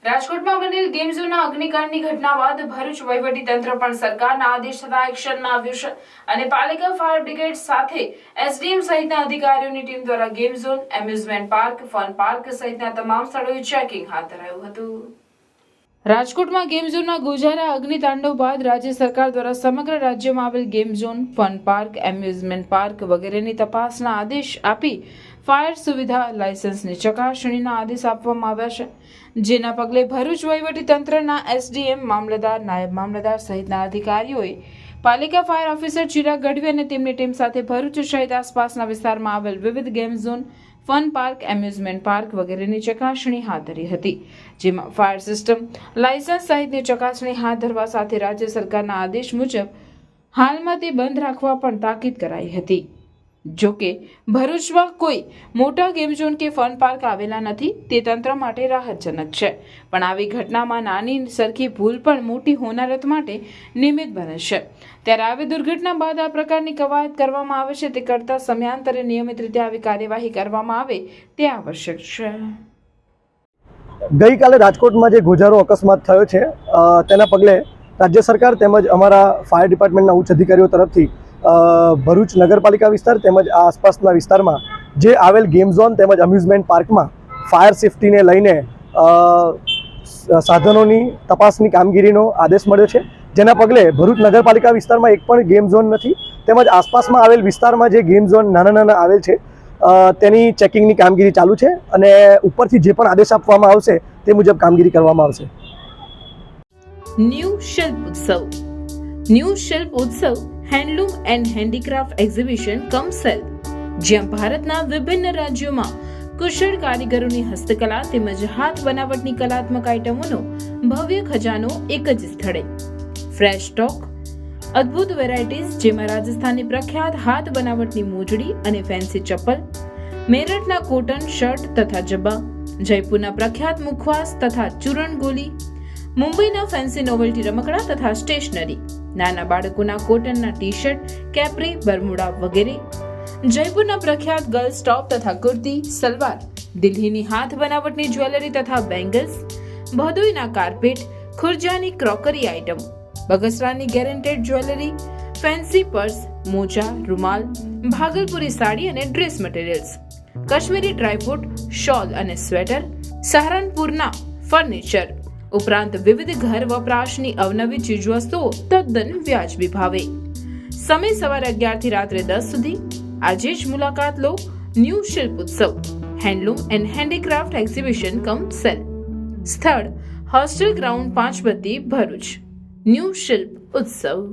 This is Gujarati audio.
રાજકોટમાં બનેલ ગેમ ઝોનના અગ્નિકાંડની ઘટના બાદ ભરૂચ વહીવટીતંત્ર પણ સરકારના આદેશ થતા એક્શનમાં આવ્યું છે અને પાલિકા ફાયર બ્રિગેડ સાથે એસડીએમ સહિતના અધિકારીઓની ટીમ દ્વારા game zone, amusement park, fun park સહિતના તમામ સ્થળોએ ચેકિંગ હાથ ધરાયું હતું. રાજકોટમાં ગેમ ઝોનના ગોજારા અગ્નિતાંડવ બાદ રાજ્ય સરકાર દ્વારા સમગ્ર રાજ્યમાં આવેલ game zone, fun park, amusement park વગેરેની તપાસના આદેશ આપી ફાયર સુવિધા લાયસન્સની ચકાસણીના આદેશ આપવામાં આવ્યા છે. જેના પગલે ભરૂચ વહીવટીતંત્રના એસડીએમ, મામલતદાર, નાયબ મામલતદાર સહિતના અધિકારીઓએ પાલિકા ફાયર ઓફિસર ચિરાગ ગઢવી અને તેમની ટીમ સાથે ભરૂચ સહિત આસપાસના વિસ્તારમાં આવેલ વિવિધ game zone, fun park, amusement park વગેરેની ચકાસણી હાથ ધરી હતી. જેમાં ફાયર સિસ્ટમ લાયસન્સ સહિતની ચકાસણી હાથ ધરવા સાથે રાજ્ય સરકારના આદેશ મુજબ હાલમાં તે બંધ રાખવા પણ તાકીદ કરાઈ હતી. જોકે ભરૂચમાં કોઈ મોટા ગેમ ઝોન કે ફન પાર્ક આવેલા નથી, તે તંત્ર માટે રાહતજનક છે. પણ આવી ઘટનામાં નાની સરખી ભૂલ પણ મોટી હોનારત માટે નિમિત્ત બને છે. ત્યારે આવી દુર્ઘટના બાદ આ પ્રકારની કવાયત કરવામાં આવે છે તે કરતા સમયાંતરે નિયમિત રીતે આવી કાર્યવાહી કરવામાં આવે તે આવશ્યક છે. ગઈકાલે રાજકોટમાં જે ગોજારો અકસ્માત થયો છે તેના પગલે રાજ્ય સરકાર તેમજ અમારા ફાયર ડિપાર્ટમેન્ટના ઉચ્ચ અધિકારીઓ તરફથી ભરૂચ નગરપાલિકા વિસ્તાર તેમજ આ આસપાસના વિસ્તારમાં જે આવેલ ગેમ ઝોન તેમજ અમ્યુઝમેન્ટ પાર્કમાં ફાયર સેફટીને લઈને સાધનોની તપાસની કામગીરીનો આદેશ મળ્યો છે. જેના પગલે ભરૂચ નગરપાલિકા વિસ્તારમાં એક પણ ગેમ ઝોન નથી તેમજ આસપાસમાં આવેલ વિસ્તારમાં જે ગેમ ઝોન નાના આવેલ છે તેની ચેકિંગની કામગીરી ચાલુ છે અને ઉપરથી જે પણ આદેશ આપવામાં આવશે તે મુજબ કામગીરી કરવામાં આવશે. ન્યૂ શિલ્પ ઉત્સવ. ન્યૂ શિલ્પ ઉત્સવ handloom and handicraft exhibition come cell, જ્યાં ભારતના વિભિન્ન રાજ્યોમાં કુશળ કારીગરોની હસ્તકલા તેમજ હાથ બનાવટની કલાત્મક આઇટમોનો ભવ્ય ખજાનો એક જ સ્થળે. ફ્રેશ સ્ટોક, અદ્ભુત વેરાયટીઝ જેમાં રાજસ્થાનની પ્રખ્યાત હાથ બનાવટની મોજડી અને ફેન્સી ચપ્પલ, મેરઠના કોટન શર્ટ તથા જબ્બા, જયપુરના પ્રખ્યાત મુખવાસ તથા ચૂરણ ગોલી, મુંબઈના ફેન્સી નોવેલ્ટી રમકડા તથા સ્ટેશનરી, નાના બાળકોના કોટનના ટી શર્ટ, કેપ્રી, બરમુડા વગેરે, જયપુરના પ્રખ્યાત ગર્લ્સ ટોપ તથા કુર્તી, સલવાર, દિલ્હીની હાથ બનાવટની જ્વેલરી તથા બેંગલ્સ, ભદોઈના કાર્પેટ, ખુરજાની ક્રોકરી આઇટમ, બગસરાની ગેરંટેડ જ્વેલરી, ફેન્સી પર્સ, મોજા, રૂમાલ, ભાગલપુરી સાડી અને dress materials, Kashmiri dry fruit, shawl અને સ્વેટર, સહારનપુરના ફર્નિચર ઉપરાંત વિવિધ ઘર વપરાશની અવનવી ચીજવસ્તુઓ તદ્દન વ્યાજબી ભાવે. સમય સવારે 11 થી રાત્રે 10 સુધી. આજે જ મુલાકાત લો ન્યૂ શિલ્પ ઉત્સવ, handloom and handicraft exhibition come cell. સ્થળ હોસ્ટેલ ગ્રાઉન્ડ, 5 બત્તી, ભરૂચ. ન્યૂ શિલ્પ ઉત્સવ.